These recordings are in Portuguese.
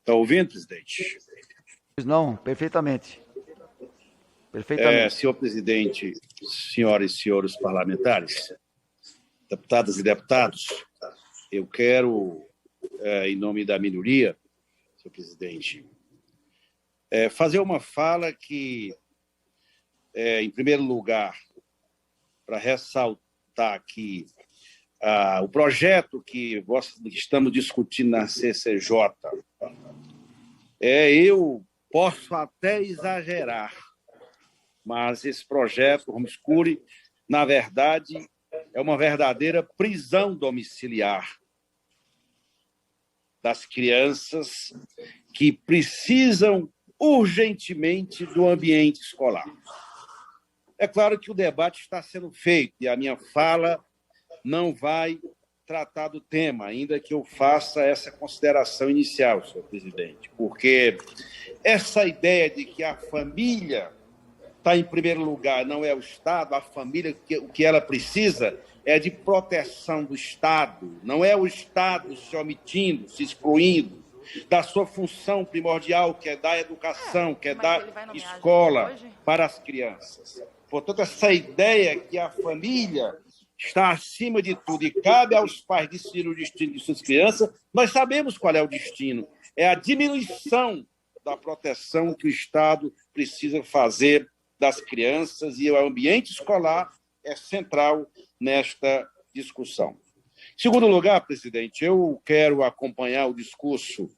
Está ouvindo, presidente? Não, perfeitamente. Perfeitamente. Senhor presidente, senhoras e senhores parlamentares, deputadas e deputados, eu quero, em nome da minoria, senhor presidente, fazer uma fala que, em primeiro lugar, para ressaltar aqui o projeto que estamos discutindo na CCJ, eu posso até exagerar, mas esse projeto homeschooling, na verdade, é uma verdadeira prisão domiciliar das crianças que precisam urgentemente do ambiente escolar. É claro que o debate está sendo feito e a minha fala não vai tratar do tema, ainda que eu faça essa consideração inicial, senhor presidente, porque essa ideia de que a família está em primeiro lugar, não é o Estado, a família, o que ela precisa é de proteção do Estado, não é o Estado se omitindo, se excluindo da sua função primordial, que é dar educação, que é dar escola para as crianças. Portanto, essa ideia que a família está acima de tudo e cabe aos pais decidir o destino de suas crianças, nós sabemos qual é o destino. É a diminuição da proteção que o Estado precisa fazer das crianças, e o ambiente escolar é central nesta discussão. Em segundo lugar, presidente, eu quero acompanhar o discurso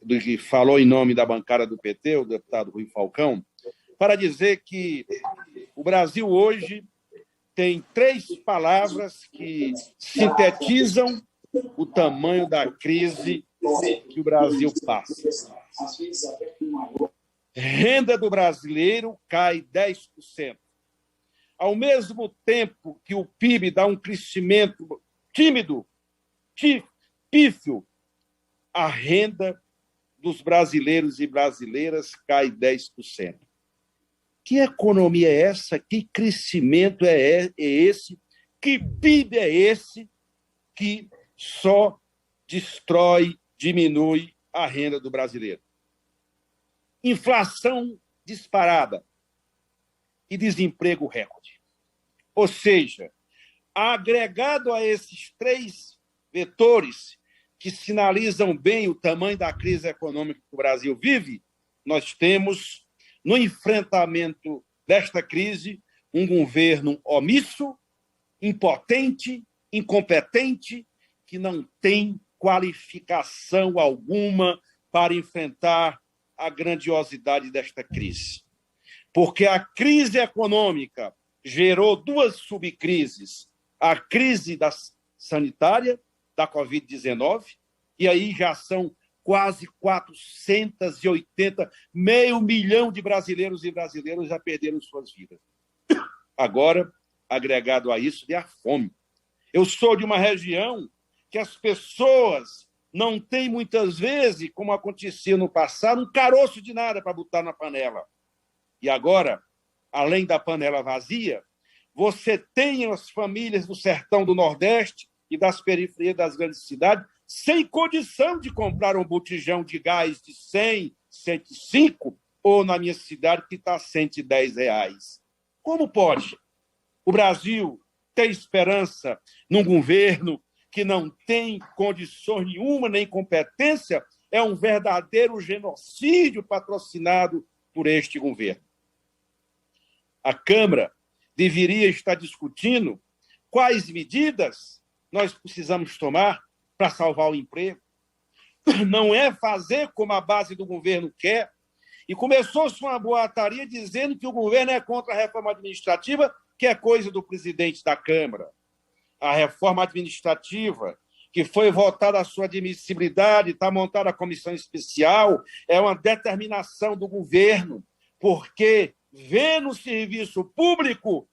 do que falou em nome da bancada do PT, o deputado Rui Falcão, para dizer que o Brasil hoje tem 3 palavras que sintetizam o tamanho da crise que o Brasil passa. Renda do brasileiro cai 10%. Ao mesmo tempo que o PIB dá um crescimento tímido, pífio, a renda dos brasileiros e brasileiras cai 10%. Que economia é essa? Que crescimento é esse? Que PIB é esse que só destrói, diminui a renda do brasileiro? Inflação disparada e desemprego recorde. Ou seja, agregado a esses 3 vetores que sinalizam bem o tamanho da crise econômica que o Brasil vive, nós temos, no enfrentamento desta crise, um governo omisso, impotente, incompetente, que não tem qualificação alguma para enfrentar a grandiosidade desta crise. Porque a crise econômica gerou 2 subcrises. A crise sanitária, da Covid-19, e aí já são quase 480, meio milhão de brasileiros e brasileiras já perderam suas vidas. Agora, agregado a isso, é a fome. Eu sou de uma região que as pessoas não têm, muitas vezes, como acontecia no passado, um caroço de nada para botar na panela. E agora, além da panela vazia, você tem as famílias do sertão do Nordeste e das periferias das grandes cidades sem condição de comprar um botijão de gás de 100, 105, ou na minha cidade, que está R$110. Como pode o Brasil ter esperança num governo que não tem condições nenhuma, nem competência? É um verdadeiro genocídio patrocinado por este governo. A Câmara deveria estar discutindo quais medidas nós precisamos tomar para salvar o emprego. Não é fazer como a base do governo quer. E começou-se uma boataria dizendo que o governo é contra a reforma administrativa, que é coisa do presidente da Câmara. A reforma administrativa, que foi votada a sua admissibilidade, está montada a comissão especial, é uma determinação do governo, porque vê no serviço público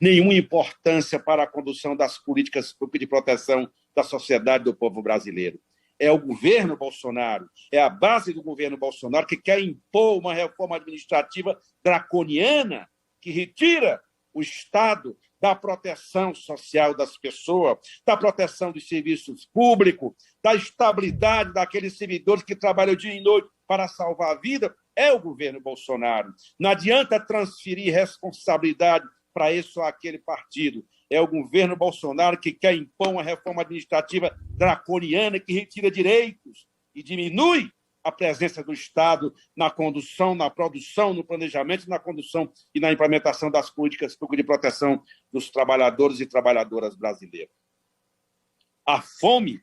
nenhuma importância para a condução das políticas de proteção da sociedade do povo brasileiro. É o governo Bolsonaro, é a base do governo Bolsonaro que quer impor uma reforma administrativa draconiana que retira o Estado da proteção social das pessoas, da proteção dos serviços públicos, da estabilidade daqueles servidores que trabalham dia e noite para salvar a vida, é o governo Bolsonaro. Não adianta transferir responsabilidade para esse ou aquele partido. É o governo Bolsonaro que quer impor uma reforma administrativa draconiana que retira direitos e diminui a presença do Estado na condução, na produção, no planejamento, na condução e na implementação das políticas públicas de proteção dos trabalhadores e trabalhadoras brasileiros. A fome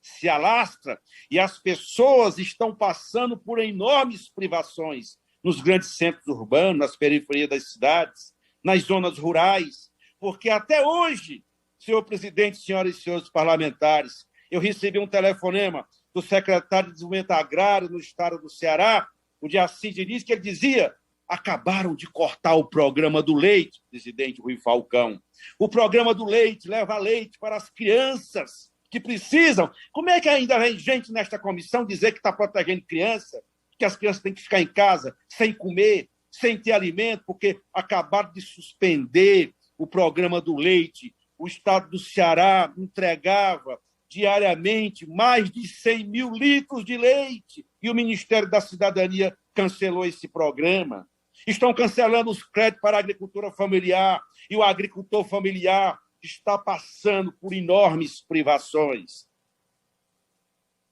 se alastra e as pessoas estão passando por enormes privações nos grandes centros urbanos, nas periferias das cidades, nas zonas rurais, porque até hoje, senhor presidente, senhoras e senhores parlamentares, eu recebi um telefonema do secretário de Desenvolvimento Agrário no estado do Ceará, o Diaci Diniz, que ele dizia: acabaram de cortar o programa do leite, presidente Rui Falcão. O programa do leite leva leite para as crianças que precisam. Como é que ainda vem gente nesta comissão dizer que está protegendo criança, que as crianças têm que ficar em casa sem comer, sem ter alimento, porque acabaram de suspender o programa do leite? O estado do Ceará entregava diariamente mais de 100 mil litros de leite e o Ministério da Cidadania cancelou esse programa. Estão cancelando os créditos para a agricultura familiar e o agricultor familiar está passando por enormes privações.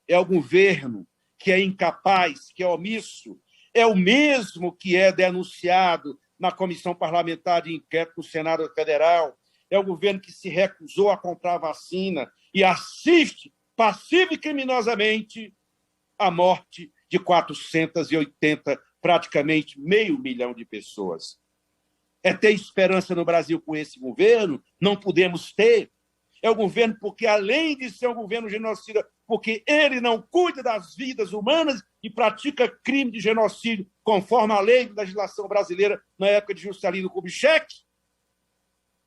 É o governo que é incapaz, que é omisso, é o mesmo que é denunciado na Comissão Parlamentar de Inquérito do Senado Federal, é o governo que se recusou a comprar vacina e assiste passivo e criminosamente a morte de 480, praticamente 500 mil de pessoas. É ter esperança no Brasil com esse governo? Não podemos ter. É o governo porque, além de ser um governo genocida, porque ele não cuida das vidas humanas e pratica crime de genocídio conforme a lei da legislação brasileira na época de Juscelino Kubitschek,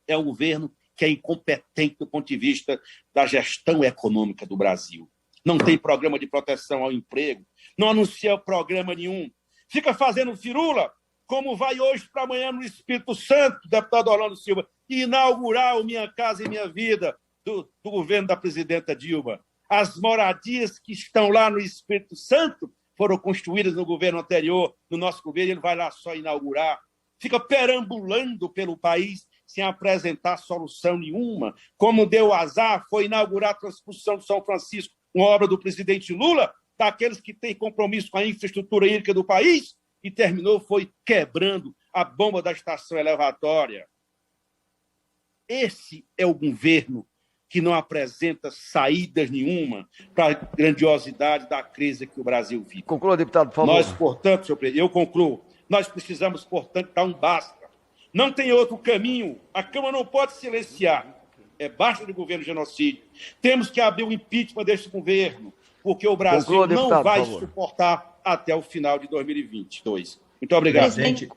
é um governo que é incompetente do ponto de vista da gestão econômica do Brasil. Não tem programa de proteção ao emprego, não anuncia programa nenhum. Fica fazendo firula, como vai hoje para amanhã no Espírito Santo, deputado Orlando Silva, inaugurar o Minha Casa e Minha Vida do governo da presidenta Dilma. As moradias que estão lá no Espírito Santo foram construídas no governo anterior, no nosso governo, ele vai lá só inaugurar. Fica perambulando pelo país sem apresentar solução nenhuma. Como deu azar, foi inaugurar a transposição de São Francisco, uma obra do presidente Lula, daqueles que têm compromisso com a infraestrutura hídrica do país, e terminou, foi quebrando a bomba da estação elevatória. Esse é o governo que não apresenta saídas nenhuma para a grandiosidade da crise que o Brasil vive. Conclua, deputado, por favor. Nós, portanto, senhor presidente, eu concluo, nós precisamos, portanto, dar um basta. Não tem outro caminho. A Câmara não pode silenciar. É basta do governo genocídio. Temos que abrir o impeachment deste governo, porque o Brasil não vai suportar até o final de 2022. Muito obrigado. Presidente,